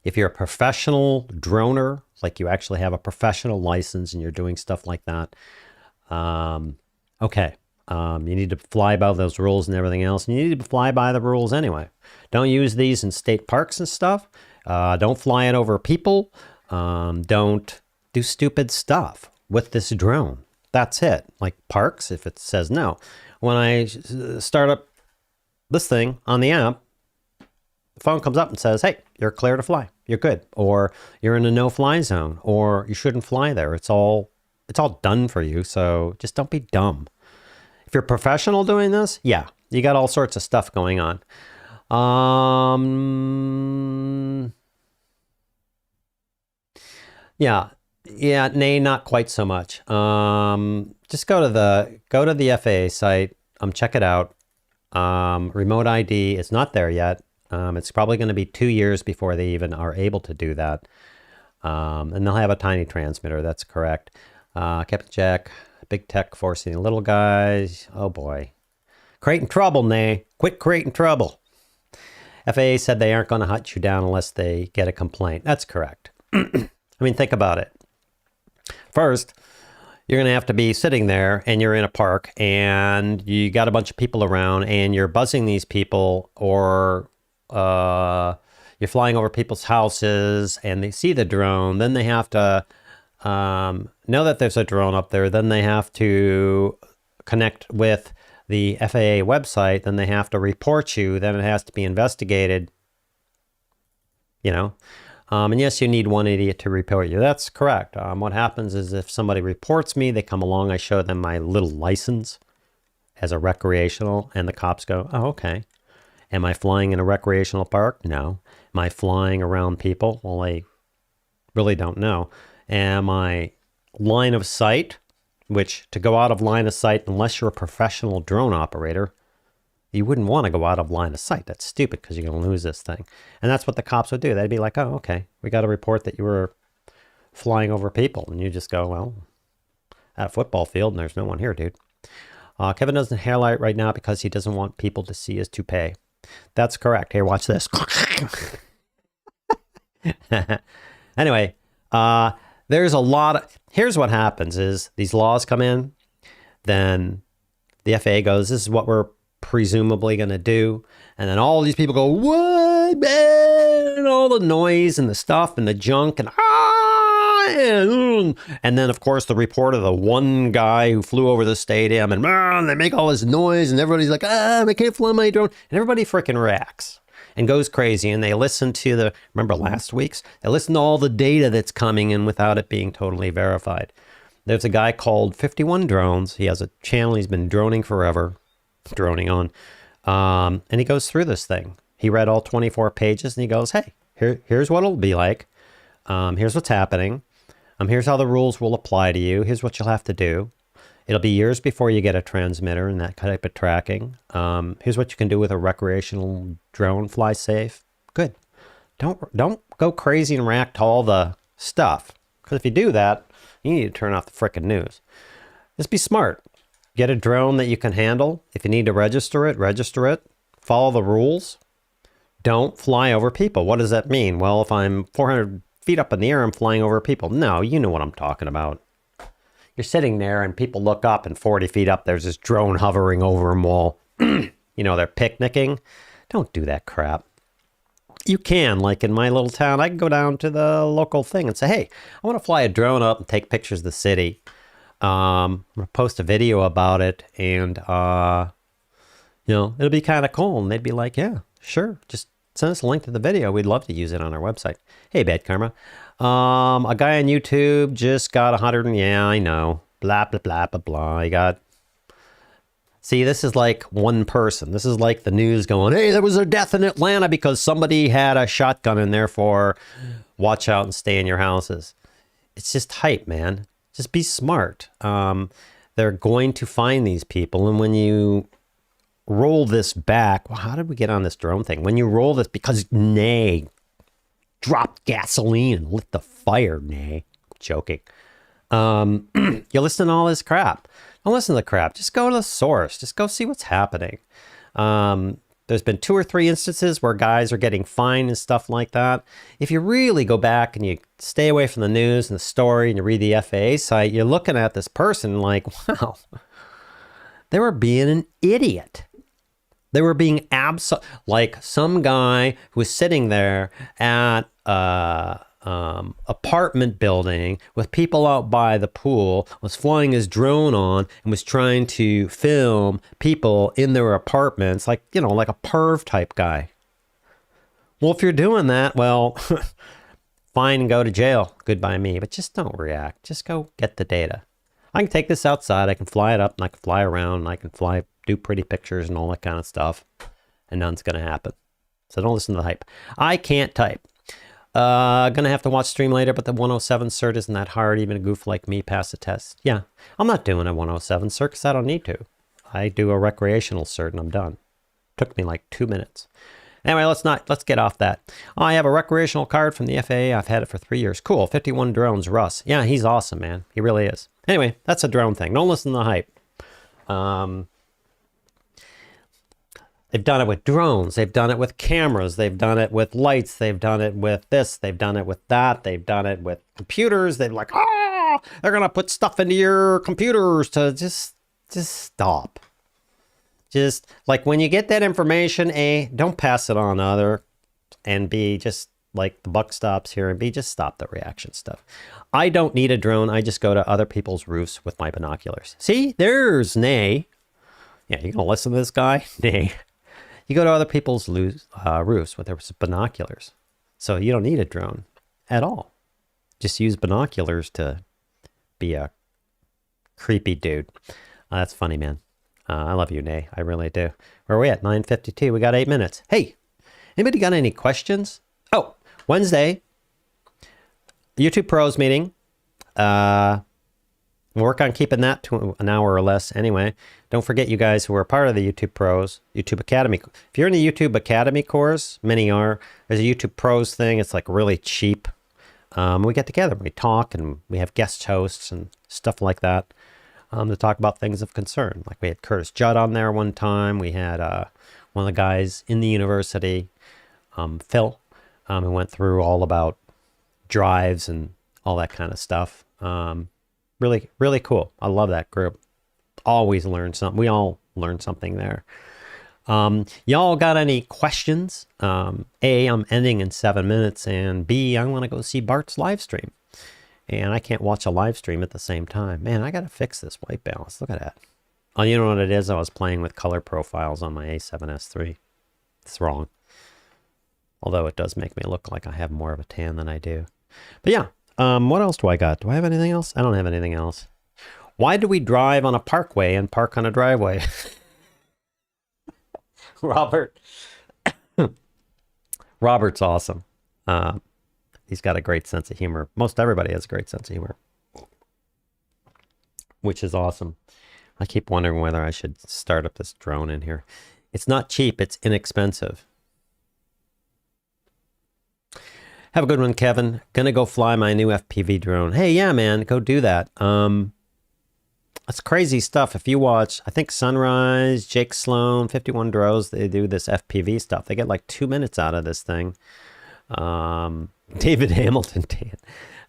if you're a professional droner, like you actually have a professional license and you're doing stuff like that, okay. You need to fly by those rules and everything else. And you need to fly by the rules anyway. Don't use these in state parks and stuff. Don't fly it over people. Don't do stupid stuff with this drone. That's it. Like parks, if it says no. When I start up this thing on the app, the phone comes up and says, hey, you're clear to fly. You're good. Or you're in a no-fly zone. Or you shouldn't fly there. It's all done for you. So just don't be dumb. If you're a professional doing this, yeah, You got all sorts of stuff going on. Yeah. Yeah, nay, not quite so much. Just go to the FAA site, check it out. Remote ID is not there yet. It's probably going to be 2 years before they even are able to do that. And they'll have a tiny transmitter, that's correct. Captain Jack, big tech forcing the little guys. Oh boy. Creating trouble, nay. Quit creating trouble. FAA said they aren't going to hunt you down unless they get a complaint. That's correct. I mean, think about it. First, you're going to have to be sitting there and you're in a park and you got a bunch of people around and you're buzzing these people, or you're flying over people's houses and they see the drone. Then they have to know that there's a drone up there. Then they have to connect with the FAA website. Then they have to report you. Then it has to be investigated, you know. And yes, you need one idiot to report you. That's correct. What happens is if somebody reports me, they come along, I show them my little license as a recreational, and the cops go, oh, okay. Am I flying in a recreational park? No. Am I flying around people? Well, they really don't know. Am I line of sight? Which, to go out of line of sight, unless you're a professional drone operator, you wouldn't want to go out of line of sight. That's stupid because you're going to lose this thing. And that's what the cops would do. They'd be like, oh, okay, we got a report that you were flying over people. And you just go, well, at a football field and there's no one here, dude. Kevin doesn't highlight right now because he doesn't want people to see his toupee. That's correct. Here, watch this. Anyway, there's a lot of, here's what happens is these laws come in, then the FAA goes, this is what we're presumably going to do. And then all these people go, what, man? And all the noise and the stuff and the junk and and then, of course, the report of the one guy who flew over the stadium and they make all this noise and everybody's like, I can't fly my drone. And everybody freaking reacts and goes crazy. And they listen to remember last week's? They listen to all the data that's coming in without it being totally verified. There's a guy called 51 Drones. He has a channel. He's been droning forever. Droning on. And he goes through this thing. He read all 24 pages and he goes, hey, here's what it'll be like. Here's what's happening. Here's how the rules will apply to you. Here's what you'll have to do. It'll be years before you get a transmitter and that type of tracking. Here's what you can do with a recreational drone. Fly safe. Good. Don't go crazy and react to all the stuff. Because if you do that, you need to turn off the frickin' news. Just be smart. Get a drone that you can handle. If you need to register it. Follow the rules. Don't fly over people. What does that mean? Well, if I'm 400 feet up in the air, I'm flying over people. No, you know what I'm talking about. You're sitting there and people look up and 40 feet up, there's this drone hovering over them while, they're picnicking. Don't do that crap. You can, like in my little town, I can go down to the local thing and say, hey, I want to fly a drone up and take pictures of the city. I'm going to post a video about it and, it'll be kind of cool. And they'd be like, yeah, sure. Just send us a link to the video. We'd love to use it on our website. Hey, Bad Karma. A guy on YouTube just got 100 and yeah, I know. Blah, blah, blah, blah, blah. See, this is like one person. This is like the news going, hey, there was a death in Atlanta because somebody had a shotgun and therefore watch out and stay in your houses. It's just hype, man. Just be smart. They're going to find these people. And when you roll this back, well, how did we get on this drone thing? When you roll this, because nay, dropped gasoline and lit the fire, nay. Joking. You listen to all this crap. Don't listen to the crap. Just go to the source. Just go see what's happening. There's been 2 or 3 instances where guys are getting fined and stuff like that. If you really go back and you stay away from the news and the story and you read the FAA site, you're looking at this person like, wow, they were being an idiot. They were being like some guy who was sitting there at apartment building with people out by the pool, was flying his drone on and was trying to film people in their apartments, like a perv type guy. Well, if you're doing that, well, fine and go to jail. Goodbye me. But just don't react. Just go get the data. I can take this outside. I can fly it up and I can fly around and I can fly do pretty pictures and all that kind of stuff, and none's going to happen. So don't listen to the hype. I can't type. Gonna have to watch stream later, but the 107 cert isn't that hard. Even a goof like me pass the test. Yeah, I'm not doing a 107 cert because I don't need to. I do a recreational cert and I'm done. Took me like 2 minutes. Anyway, let's get off that. I have a recreational card from the FAA. I've had it for 3 years. Cool. 51 drones. Russ. Yeah, he's awesome, man. He really is. Anyway, that's a drone thing. Don't listen to the hype. They've done it with drones. They've done it with cameras. They've done it with lights. They've done it with this. They've done it with that. They've done it with computers. They're like, they're going to put stuff into your computers to just stop. Just like when you get that information, A, don't pass it on to other, and B, just like the buck stops here, and B, just stop the reaction stuff. I don't need a drone. I just go to other people's roofs with my binoculars. See, there's Nay. Yeah, you gonna listen to this guy? Nay. You go to other people's roofs with their binoculars. So you don't need a drone at all. Just use binoculars to be a creepy dude. That's funny, man. I love you, Nay. I really do. Where are we at? 9:52. We got 8 minutes. Hey, anybody got any questions? Oh, Wednesday, YouTube Pros meeting. Work on keeping that to an hour or less anyway. Don't forget, you guys who are part of the YouTube Pros, YouTube Academy. If you're in the YouTube Academy course, many are, there's a YouTube Pros thing. It's like really cheap. We get together, we talk, and we have guest hosts and stuff like that. To talk about things of concern. Like we had Curtis Judd on there one time. We had one of the guys in the university, Phil, who went through all about drives and all that kind of stuff. Really, really cool. I love that group. Always learn something. We all learn something there. Y'all got any questions? A, I'm ending in 7 minutes, and B, I want to go see Bart's live stream. And I can't watch a live stream at the same time. Man, I got to fix this white balance. Look at that. Oh, you know what it is? I was playing with color profiles on my A7S III. It's wrong. Although it does make me look like I have more of a tan than I do. But yeah, what else do I got? Do I have anything else? I don't have anything else. Why do we drive on a parkway and park on a driveway? Robert. Robert's awesome. He's got a great sense of humor. Most everybody has a great sense of humor, which is awesome. I keep wondering whether I should start up this drone in here. It's not cheap. It's inexpensive. Have a good one, Kevin. Gonna go fly my new FPV drone. Hey, yeah, man, go do that. That's crazy stuff. If you watch, I think Sunrise, Jake Sloan, 51 Drones, they do this FPV stuff. They get like 2 minutes out of this thing. David Hamilton,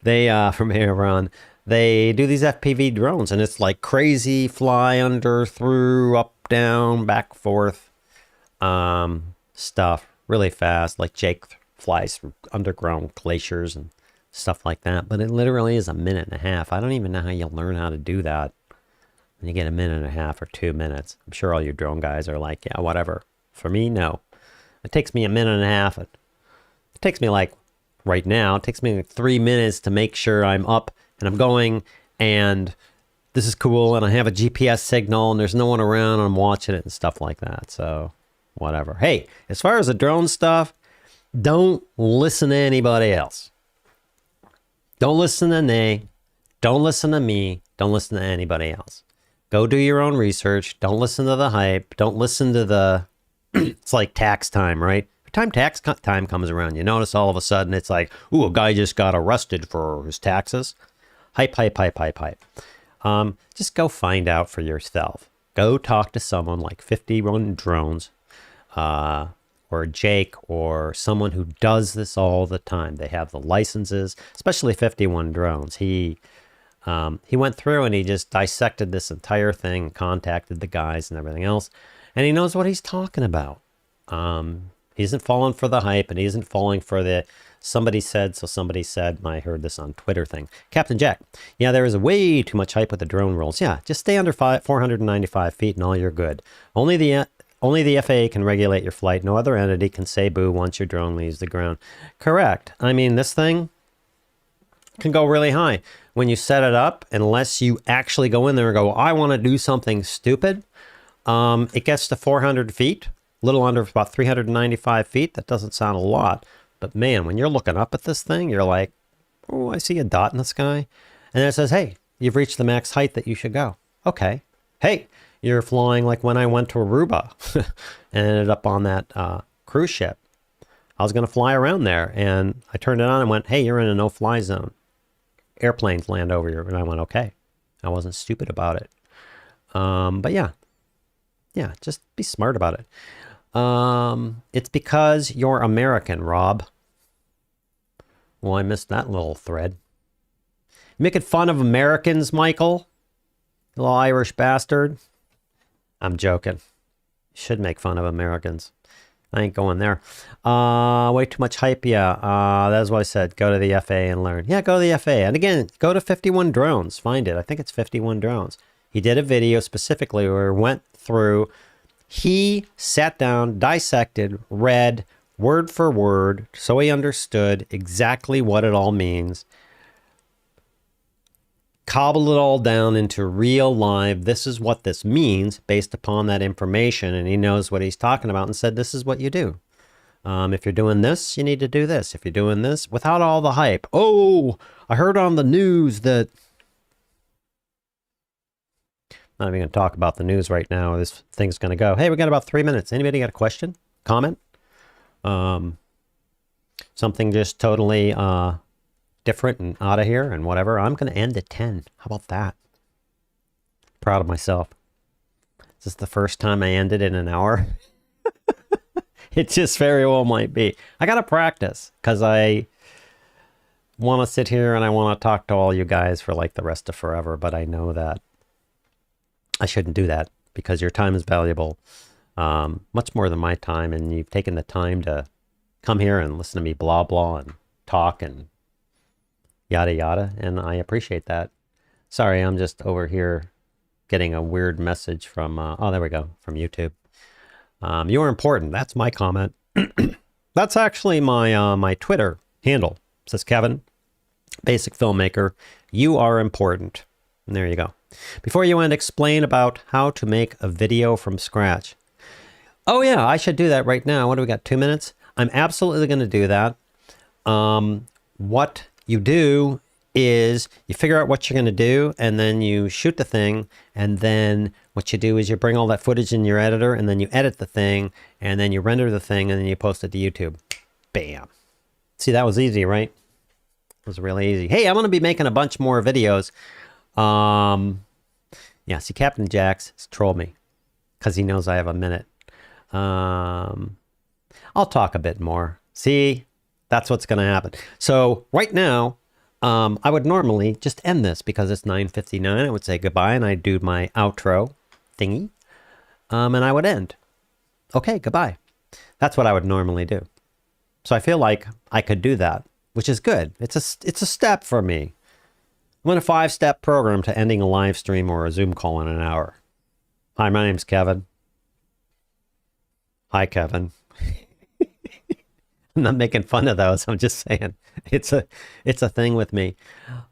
they from Aaron, they do these FPV drones, and it's like crazy fly under, through, up, down, back, forth stuff really fast. Like Jake flies through underground glaciers and stuff like that. But it literally is a minute and a half. I don't even know how you learn how to do that. And you get a minute and a half or 2 minutes. I'm sure all you drone guys are like, yeah, whatever. For me, no. It takes me a minute and a half. It takes me like, right now, it takes me like 3 minutes to make sure I'm up and I'm going and this is cool and I have a GPS signal and there's no one around and I'm watching it and stuff like that. So whatever. Hey, as far as the drone stuff, don't listen to anybody else. Don't listen to Nay. Don't listen to me. Don't listen to anybody else. Go do your own research. Don't listen to the hype. Don't listen to the, it's like tax time, right? Time tax time comes around, you notice all of a sudden it's like, ooh, a guy just got arrested for his taxes. Hype, hype, hype, hype, hype. Just go find out for yourself. Go talk to someone like 51 Drones, or Jake, or someone who does this all the time. They have the licenses, especially 51 Drones. He went through and he just dissected this entire thing, contacted the guys and everything else, and he knows what he's talking about. He isn't falling for the hype, and he isn't falling for the somebody said, so somebody said. I heard this on Twitter thing. Captain Jack, yeah, there is way too much hype with the drone rules. Yeah, just stay under 495 feet and all you're good. Only the FAA can regulate your flight. No other entity can say boo once your drone leaves the ground. Correct. I mean, this thing can go really high. When you set it up, unless you actually go in there and go, I want to do something stupid, It gets to 400 feet, a little under about 395 feet. That doesn't sound a lot, but man, when you're looking up at this thing, you're like, oh, I see a dot in the sky. And then it says, hey, you've reached the max height that you should go. Okay. Hey, you're flying like when I went to Aruba and ended up on that cruise ship. I was going to fly around there, and I turned it on and went, hey, you're in a no-fly zone. Airplanes land over you. And I went, okay. I wasn't stupid about it. But yeah, just be smart about it. It's because you're American, Rob. Well, I missed that little thread. Making fun of Americans, Michael? You little Irish bastard. I'm joking. You should make fun of Americans. I ain't going there. Way too much hype. Yeah, that's what I said. Go to the FA and learn. Yeah, go to the FA. And again, go to 51 Drones. Find it. I think it's 51 Drones. He did a video specifically where he went through. He sat down, dissected, read word for word, so he understood exactly what it all means. Cobbled it all down into real live, this is what this means based upon that information, and he knows what he's talking about, and said, this is what you do. If you're doing this, you need to do this. If you're doing this, without all the hype. Oh, I heard on the news that... Not even going to talk about the news right now. This thing's going to go. Hey, we got about 3 minutes. Anybody got a question? Comment? Something just totally different and out of here and whatever. I'm going to end at 10. How about that? Proud of myself. Is this the first time I ended in an hour? It just very well might be. I got to practice because I want to sit here and I want to talk to all you guys for like the rest of forever. But I know that I shouldn't do that because your time is valuable. Much more than my time. And you've taken the time to come here and listen to me blah, blah, and talk and yada, yada. And I appreciate that. Sorry, I'm just over here getting a weird message from, oh, there we go, from YouTube. You are important. That's my comment. That's actually my my Twitter handle. It says Kevin, Basic Filmmaker. You are important. And there you go. Before you end, explain about how to make a video from scratch. Oh yeah, I should do that right now. What do we got? 2 minutes? I'm absolutely going to do that. What you do is you figure out what you're going to do, and then you shoot the thing, and then what you do is you bring all that footage in your editor, and then you edit the thing, and then you render the thing, and then you post it to YouTube. Bam. See, that was easy, right? It was really easy. Hey, I'm going to be making a bunch more videos. Yeah, see, Captain Jax has trolled me because he knows I have a minute. I'll talk a bit more. See, that's what's going to happen. So right now, I would normally just end this because it's 9:59. I would say goodbye and I'd do my outro thingy. And I would end. Okay, goodbye. That's what I would normally do. So I feel like I could do that, which is good. It's a step for me. I'm in a 5-step program to ending a live stream or a Zoom call in an hour. Hi, my name's Kevin. Hi, Kevin. I'm not making fun of those. I'm just saying it's a thing with me.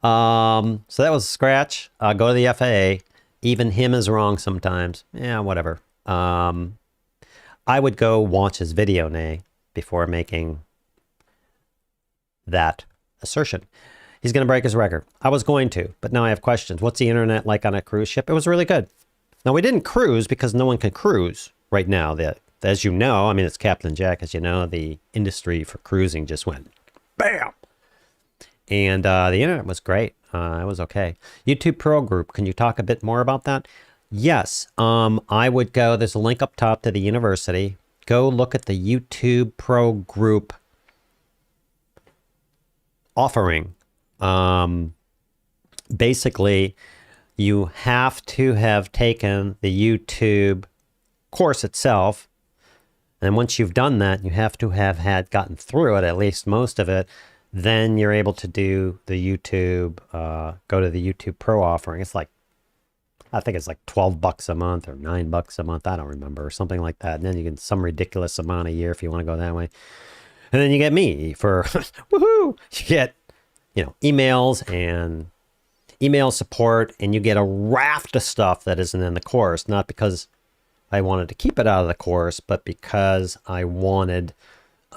So that was Scratch. Go to the FAA. Even him is wrong sometimes. Yeah, whatever. I would go watch his video, before making that assertion. He's going to break his record. I was going to, but now I have questions. What's the internet like on a cruise ship? It was really good. Now, we didn't cruise because no one can cruise right now. As you know, I mean, it's Captain Jack, as you know, the industry for cruising just went bam. And the internet was great. It was okay. YouTube Pro Group, can you talk a bit more about that? Yes, I would go, there's a link up top to the university. Go look at the YouTube Pro Group offering. Basically, you have to have taken the YouTube course itself. And once you've done that, you have to have gotten through it, at least most of it. Then you're able to do the YouTube, go to the YouTube Pro offering. It's like, I think it's like $12 a month or $9 a month. I don't remember, or something like that. And then you get some ridiculous amount a year if you want to go that way. And then you get me for, woohoo! You get, emails and email support, and you get a raft of stuff that isn't in the course. Not because I wanted to keep it out of the course, but because I wanted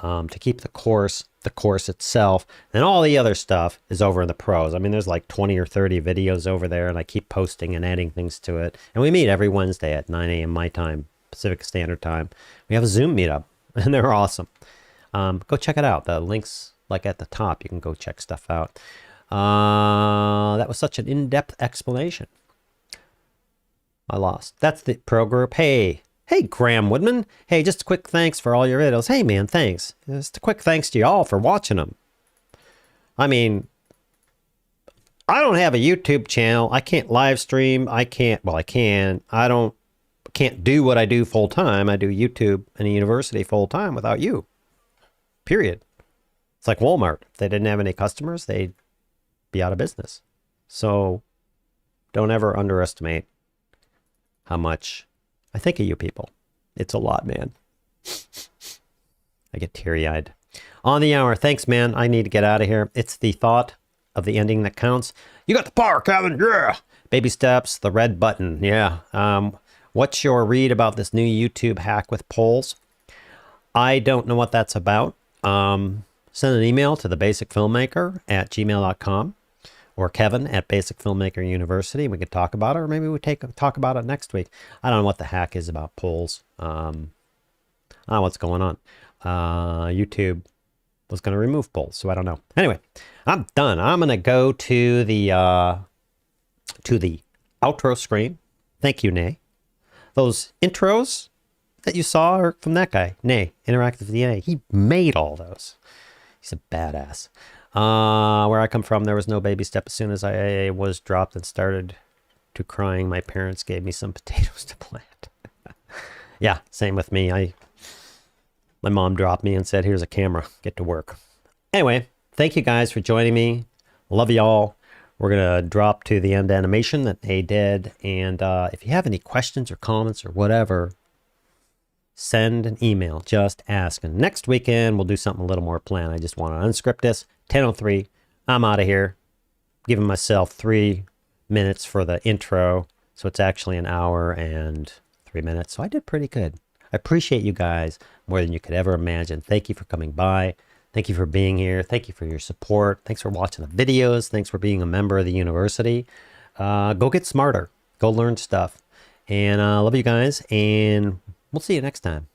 to keep the course itself, and all the other stuff is over in the pros. I mean, there's like 20 or 30 videos over there, and I keep posting and adding things to it. And we meet every Wednesday at 9 a.m. my time, Pacific Standard Time. We have a Zoom meetup, and they're awesome. Go check it out. The link's like at the top. You can go check stuff out. That was such an in-depth explanation. I lost. That's the pro group. Hey, Graham Woodman. Hey, just a quick thanks for all your videos. Hey, man, thanks. Just a quick thanks to y'all for watching them. I mean, I don't have a YouTube channel. I can't live stream. I can't, well, I can. Can't do what I do full time. I do YouTube and a university full time without you. Period. It's like Walmart. If they didn't have any customers, they'd be out of business. So don't ever underestimate how much I think of you people. It's a lot, man. I get teary-eyed. On the hour. Thanks, man. I need to get out of here. It's the thought of the ending that counts. You got the power, Kevin. Yeah. Baby steps, the red button. Yeah. What's your read about this new YouTube hack with polls? I don't know what that's about. Send an email to thebasicfilmmaker@gmail.com or Kevin at Basic Filmmaker University. We could talk about it, or maybe we talk about it next week. I don't know what the hack is about polls. I don't know what's going on. YouTube was going to remove polls, so I don't know. Anyway, I'm done. I'm going to go to the outro screen. Thank you, Nay. Those intros that you saw are from that guy, Nay, Interactive DNA. He made all those. He's a badass. Where I come from, there was no baby step. As soon as I was dropped and started to crying, my parents gave me some potatoes to plant. Yeah, same with me. My mom dropped me and said, here's a camera, get to work. Anyway, thank you guys for joining me. Love y'all. We're going to drop to the end animation that they did. And if you have any questions or comments or whatever, send an email. Just ask. And next weekend, we'll do something a little more planned. I just want to unscript this. 10:03. I'm out of here. Giving myself 3 minutes for the intro. So it's actually an hour and 3 minutes. So I did pretty good. I appreciate you guys more than you could ever imagine. Thank you for coming by. Thank you for being here. Thank you for your support. Thanks for watching the videos. Thanks for being a member of the university. Go get smarter. Go learn stuff. And love you guys. And we'll see you next time.